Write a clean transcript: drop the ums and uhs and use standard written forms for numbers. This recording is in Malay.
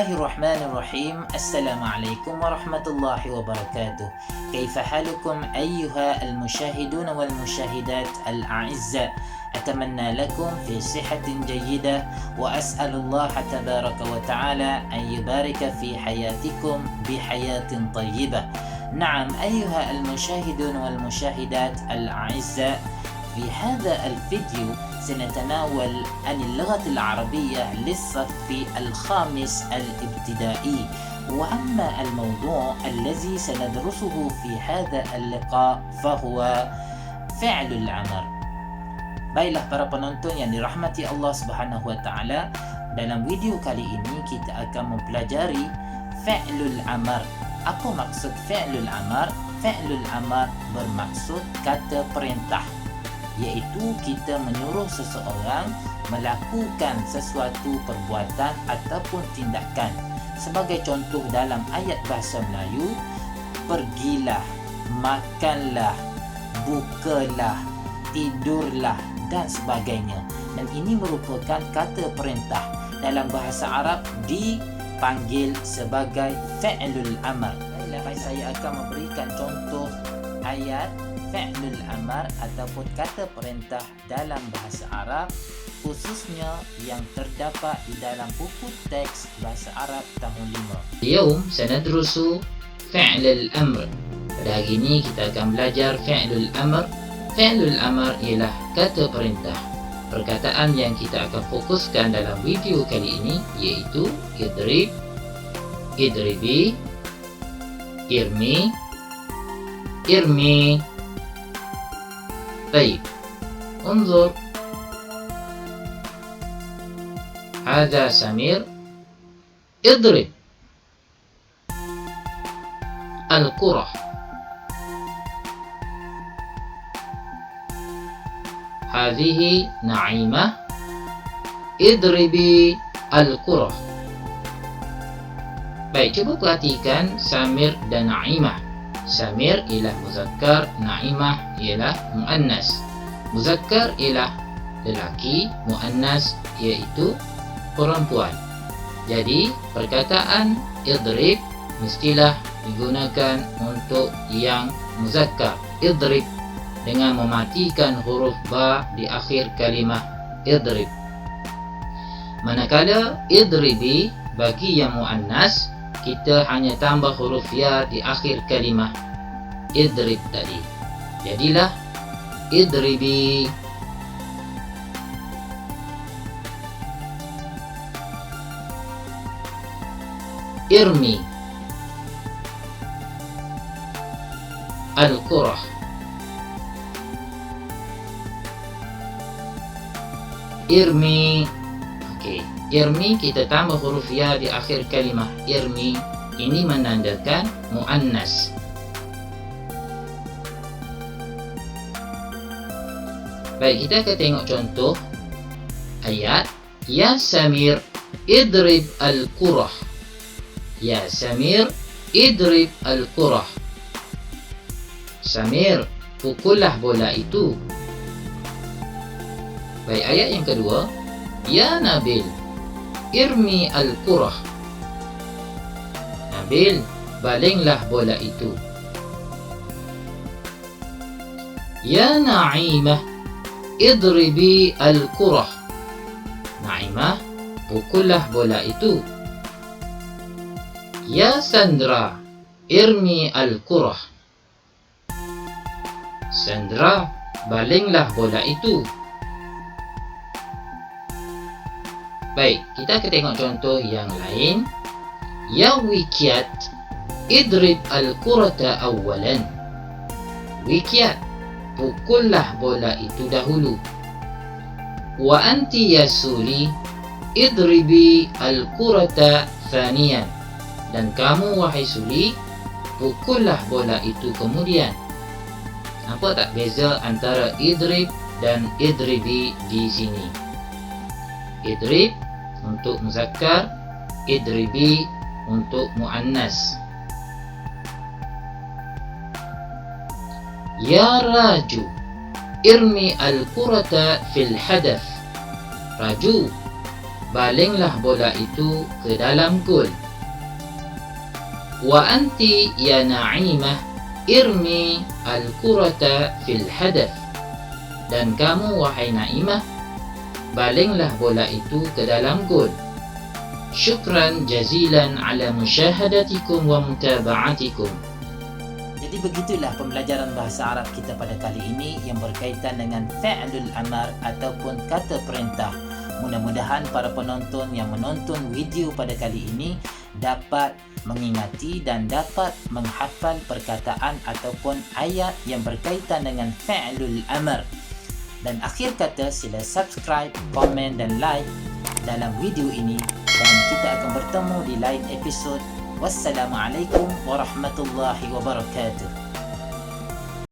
الله الرحمن الرحيم. السلام عليكم ورحمة الله وبركاته. كيف حالكم أيها المشاهدون والمشاهدات الأعزاء؟ أتمنى لكم في صحة جيدة، وأسأل الله تبارك وتعالى أن يبارك في حياتكم بحياة طيبة. نعم أيها المشاهدون والمشاهدات الأعزاء، في هذا الفيديو سنتناول عن اللغة العربية للصف الخامس الابتدائي. وأما الموضوع الذي سندرسه في هذا اللقاء فهو فعل الأمر. Baiklah para penonton yang dirahmati Allah Subhanahu wa taala, dalam video kali ini kita akan mempelajari fi'lul amar. Apa maksud fi'lul amar? Fi'lul amar bermaksud kata perintah, iaitu kita menyuruh seseorang melakukan sesuatu perbuatan ataupun tindakan. Sebagai contoh dalam ayat bahasa Melayu, pergilah, makanlah, bukalah, tidurlah dan sebagainya. Dan ini merupakan kata perintah. Dalam bahasa Arab dipanggil sebagai fi'lul amar. Saya akan memberikan contoh ayat fi'lul amar ataupun kata perintah dalam bahasa Arab, khususnya yang terdapat di dalam buku teks bahasa Arab tahun 5. اليوم سندرس فعل الأمر. Pada hari ini kita akan belajar fi'lul amr. Fi'lul amr ialah kata perintah. Perkataan yang kita akan fokuskan dalam video kali ini iaitu idrib, idribi, irmi, irmi. طيب انظر، هذا سمير، اضرب الكرة. هذه نعيمة، اضربي الكرة. Baik, cuba perhatikan Samir dan Naimah. Samir ialah muzakkar, Naimah ialah muannas. Muzakkar ialah lelaki, muannas iaitu perempuan. Jadi perkataan idrib mestilah digunakan untuk yang muzakkar, idrib, dengan mematikan huruf ba di akhir kalimah idrib. Manakala idribi bagi yang muannas, kita hanya tambah huruf ya di akhir kalimah idrib tadi. Jadilah idribi. Irmi al-kurah. Irmi. Okey, irmi kita tambah huruf ya di akhir kalimah irmi. Ini menandakan muannas. Baik, kita akan tengok contoh ayat. Ya Samir, idrib al-kurah. Ya Samir, idrib al-kurah. Samir, pukullah bola itu. Baik, ayat yang kedua. Ya Nabil, irmi al-kurah. Nabil, balinglah bola itu. Ya Naimah, idribi al-kurah. Naimah, pukullah bola itu. Ya Sandra, irmi al-kurah. Sandra, balinglah bola itu. Baik, kita akan tengok contoh yang lain. Ya Wikyat, idrib al-kurata awalan. Wikyat, pukullah bola itu dahulu. Wa anti ya Suli, idribi al-kurata thaniyan. Dan kamu wahai Suli, pukullah bola itu kemudian. Nampak tak beza antara idrib dan idribi di sini? Idrib untuk muzakkar, idribi untuk muannas. Ya Raju, irmi al-kurata fil hadath. Raju, Balinglah bola itu ke dalam gol. Wa anti ya Na'imah irmi al-kurata fil hadaf. Dan kamu wahai Na'imah, balinglah bola itu ke dalam gol. Syukran jazilan ala musyahadatikum wa mutaba'atikum. Jadi begitulah pembelajaran bahasa Arab kita pada kali ini yang berkaitan dengan fi'lul amar ataupun kata perintah. Mudah-mudahan para penonton yang menonton video pada kali ini dapat mengingati dan dapat menghafal perkataan ataupun ayat yang berkaitan dengan fi'lul amar. Dan akhir kata, sila subscribe, komen dan like dalam video ini dan kita akan bertemu di lain episod. Wassalamualaikum warahmatullahi wabarakatuh.